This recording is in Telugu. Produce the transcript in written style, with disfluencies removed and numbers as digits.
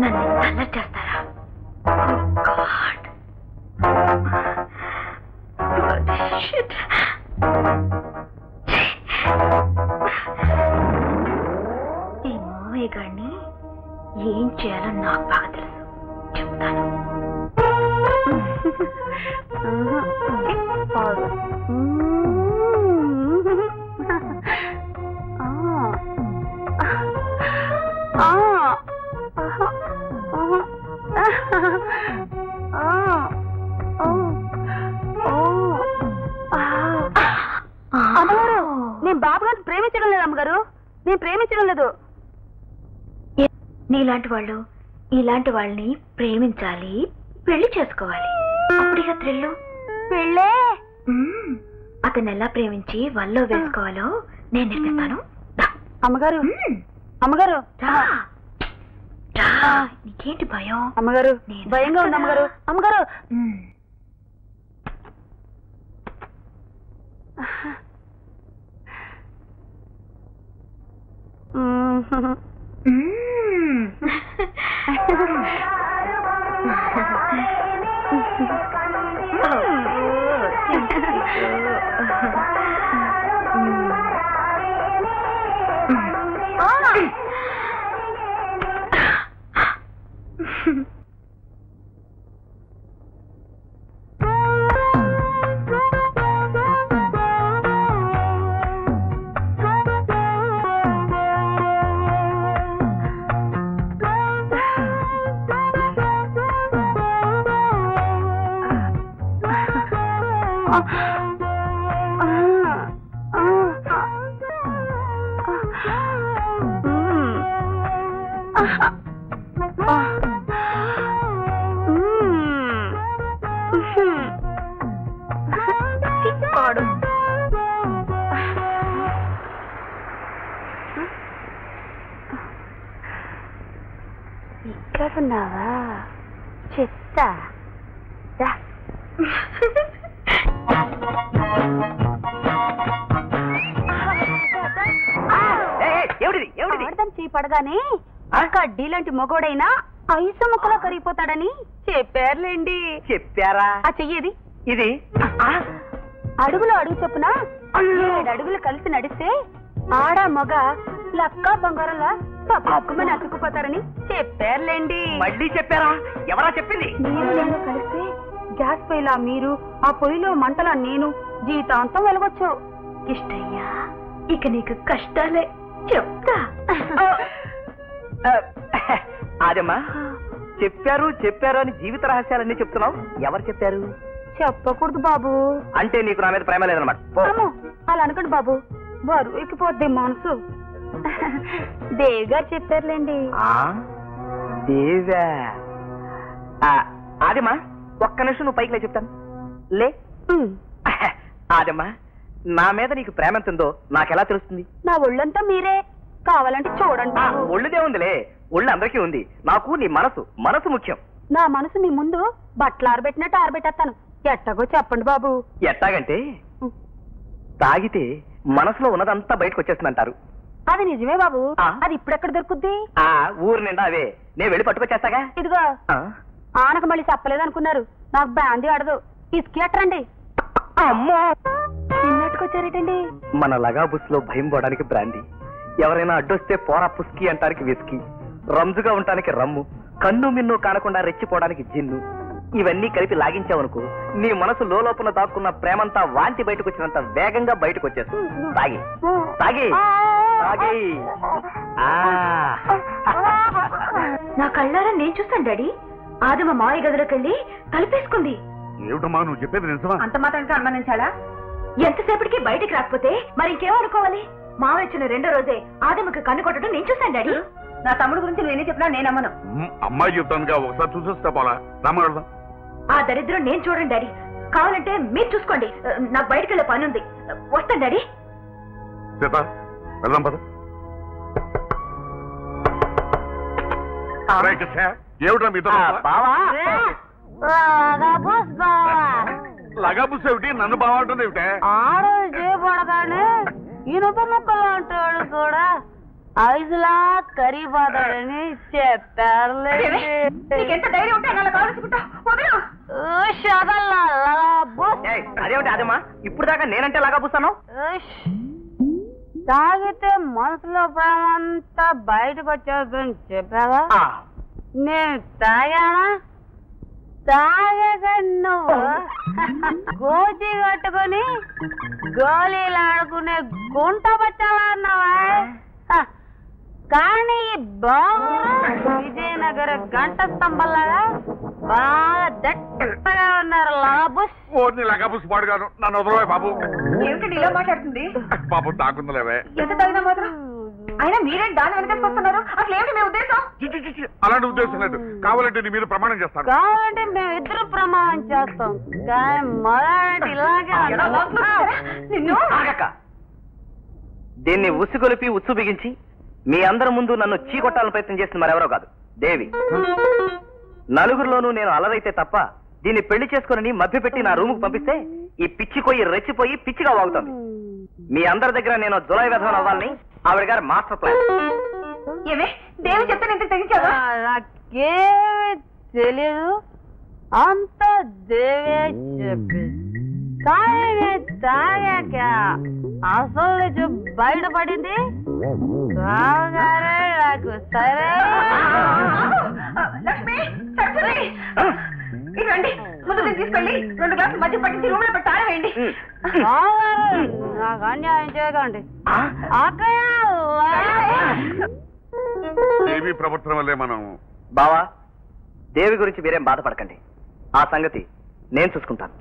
నన్ను అల్లరి చేస్తారా? ఈ మావయ్య గారిని ఏం చేయాలో నాకు బాగా తెలుసు, చెప్తాను. అమ్మగారు, నేను బాబు గారిని ప్రేమించడం లేదు అమ్మగారు, నేను ప్రేమించడం లేదు. నీలాంటి వాళ్ళు ఇలాంటి వాళ్ళని ప్రేమించాలి, పెళ్లి చేసుకోవాలి. అప్పుడిగా థ్రిల్లు. పెళ్ళే అతన్ని ఎలా ప్రేమించి వల్లో వేసుకోవాలో నేను నేర్పిస్తాను. అమ్మగారు, అమ్మగారు నీకేంటి భయం? అమ్మగారు భయంగా ఉంది అమ్మగారు. అమ్మగారు ఇక్కడున్నావా? చెప్తా. పడగానే కడ్డీలాంటి మొగోడైనా ఐసు ముక్కలా కరిగిపోతాడని చెప్పారులేండి. చెప్పారా? ఆ చెయ్యేది ఇది అడుగులో అడుగు చొప్పున 7 అడుగులు కలిసి నడిస్తే ఆడ మగ లక్క బంగారంలా తప్పకుమని అతుక్కుపోతారని చెప్పారులేండి. మళ్ళీ చెప్పారా? ఎవరా చెప్పింది? మీరు నేను కలిస్తే గ్యాస్ పొయ్యిలా మీరు, ఆ పొయ్యిలో మంటలా నేను జీవితాంతం వెలగొచ్చు. ఇష్టయ్యా, ఇక నీకు కష్టాలే. చెప్తా. అదేమ్మా, చెప్పారు చెప్పారు అని జీవిత రహస్యాలన్నీ చెప్తున్నావు. ఎవరు చెప్పారు? చెప్పకూడదు బాబు. అంటే నీకు నా మీద ప్రేమ లేదన్నమాట. అలా అనకండి బాబు, బరువు ఎక్కిపోద్ది మనసు. దేవి గారు చెప్పారులేండి. దేవా? అదేమ్మా, ఒక్క నిమిషం నువ్వు పైకి లే, చెప్తాను. లే. అదేమ్మా, నా మీద నీకు ప్రేమ ఎంతుందో నాకెలా తెలుస్తుంది? నా ఒళ్ళంతా మీరే, కావాలంటే చూడండి. ఒళ్ళుదే ఉందిలే, ఒళ్ళు అందరికీ ఉంది. నాకు నీ మనసు, మనసు ముఖ్యం. నా మనసు మీ ముందు బట్టలు ఆరబెట్టినట్టు ఆరబెట్టేస్తాను. ఎట్టగో చెప్పండి బాబు. ఎట్టాగంటే తాగితే మనసులో ఉన్నదంతా బయటకు వచ్చేస్తుందంటారు. అది నిజమే బాబు. అది ఇప్పుడెక్కడ దొరుకుద్ది? ఊరు నిండా అవే. నేను వెళ్ళి పట్టుకొచ్చేస్తాగా. ఇదిగో ఆనక మళ్ళీ చెప్పలేదనుకున్నారు. నాకు బ్యాందీ ఆడదు. ఇసుకి అట్టరండి. అమ్మో, నిన్నట్టుకొచ్చారేటండి? మన లగాబుస్ లో భయం పోవడానికి బ్రాందీ, ఎవరైనా అడ్డొస్తే పోరా పుస్కి అంటానికి విస్కీ, రంజుగా ఉండటానికి రమ్ము, కన్ను మిన్ను కానకుండా రెచ్చిపోవడానికి జిన్ను. ఇవన్నీ కలిపి లాగించావనుకో, నీ మనసు లోపల దాక్కున్న ప్రేమంతా వాంతి బయటకు వచ్చినంత వేగంగా బయటకు వచ్చేస్తుంది. తాగి తాగి తాగి. నా కళ్ళారా నేను చూస్తాను డాడీ. ఆదమ మాయ గదిలోకి వెళ్ళి కలిపేసుకుంది. ఏమిటమ్మా నువ్వు చెప్పేది నిజమా? అంత మాత్రానికి అనుమానించాలా? ఎంతసేపటికి బయటికి రాకపోతే మరి ఇంకేమనుకోవాలి? మావ ఇచ్చిన 2వ రోజే ఆదమకి కన్ను కొట్టడం నేను చూశాను డాడీ. నా తమ్ముడు గురించి నువ్వేనే చెప్పినా నేను నమ్మను. అమ్మాయి చెప్తానుగా, ఒకసారి చూసేస్తా పోలా. రమ్మగడదాం. ఆ దరిద్రం నేను చూడండి డాడీ. కావాలంటే మీరు చూసుకోండి. నాకు బయటకు వెళ్ళే పని ఉంది. వస్తాను డాడీ. సీత, వెళ్దాం పద. ఏమిటా మీతో? లగాబుస్ ఏమిటి? నన్ను బాగుంటుంది ఏమిటే? ఆరోజు చేయబడగానే ఇనుప ముక్కలు అంటాడు కూడా ఐదులా కరిగిపోతాడని చెప్పారులేండి. నీకెంత ధైర్యం ఉంటే అలా కావాల్సుకుంటా వదిలు. అదేమిటి అదేమా ఇప్పుడు దాకా నేనంటే లాగా పూస్తాను. తాగితే మనసులో ప్రేమంతా బయటకు వచ్చేదని చెప్పావా? నేను తాగానా? తాగక నువ్వు గోచి కట్టుకుని గోళీలు ఆడుకునే గుంట బచ్చాలా అన్నావా? కానీ బాబు విజయనగర గంట స్తంభంలాగా బాగా దట్టగా ఉన్నారు లాబుస్. లగాబుస్ పాడుగాను నన్ను వదలవే బాబు. ఏమిటండి ఇలా మాట్లాడుతుంది? బాబు తాకుందలేవే. ఎంత తగినా మాత్రం అయినా మీరేం దాని వెనకేసుకొస్తున్నారు? అసలు ఏమిటి మీ ఉద్దేశం? అలాంటి ఉద్దేశం లేదు. కావాలంటే నీ మీద ప్రమాణం చేస్తాను. కావాలంటే మేము ఇద్దరు ప్రమాణం చేస్తాం. కానీ మొదలంటే ఇలాగే నిన్ను దీన్ని ఉసుగొలిపి ఉచ్చు బిగించి మీ అందరి ముందు నన్ను చీకొట్టాలని ప్రయత్నం చేస్తుంది మరెవరో కాదు, దేవి. నలుగురిలోనూ నేను అలరైతే తప్ప దీన్ని పెళ్లి చేసుకుని మభ్యపెట్టి నా రూముకు పంపిస్తే ఈ పిచ్చి కొయ్యి రెచ్చిపోయి పిచ్చిగా వాగుతుంది. మీ అందరి దగ్గర నేను జులై వ్యధం అవ్వాలని ఆవిడ గారి మాస్టర్ ప్లాన్. ఏమే దేవి చెప్తే నేను తెగించావా? నాకేమీ తెలియదు, అంత దేవే చెప్పి. కానీ నేను తాగాక అసలు నుంచి బయటపడింది బాగానే నాకు. సరే లక్ష్మి ఇదండి ముందు తీసుకెళ్ళి 2 గ్లాసులు మధ్య పట్టించి రూమ్ లో పెట్టి తాగవేయండి. నాకు అన్యాయం చేయకండి. దేవి ప్రవర్తన వల్లే మనం. బావా దేవి గురించి మీరేం బాధపడకండి, ఆ సంగతి నేను చూసుకుంటాను.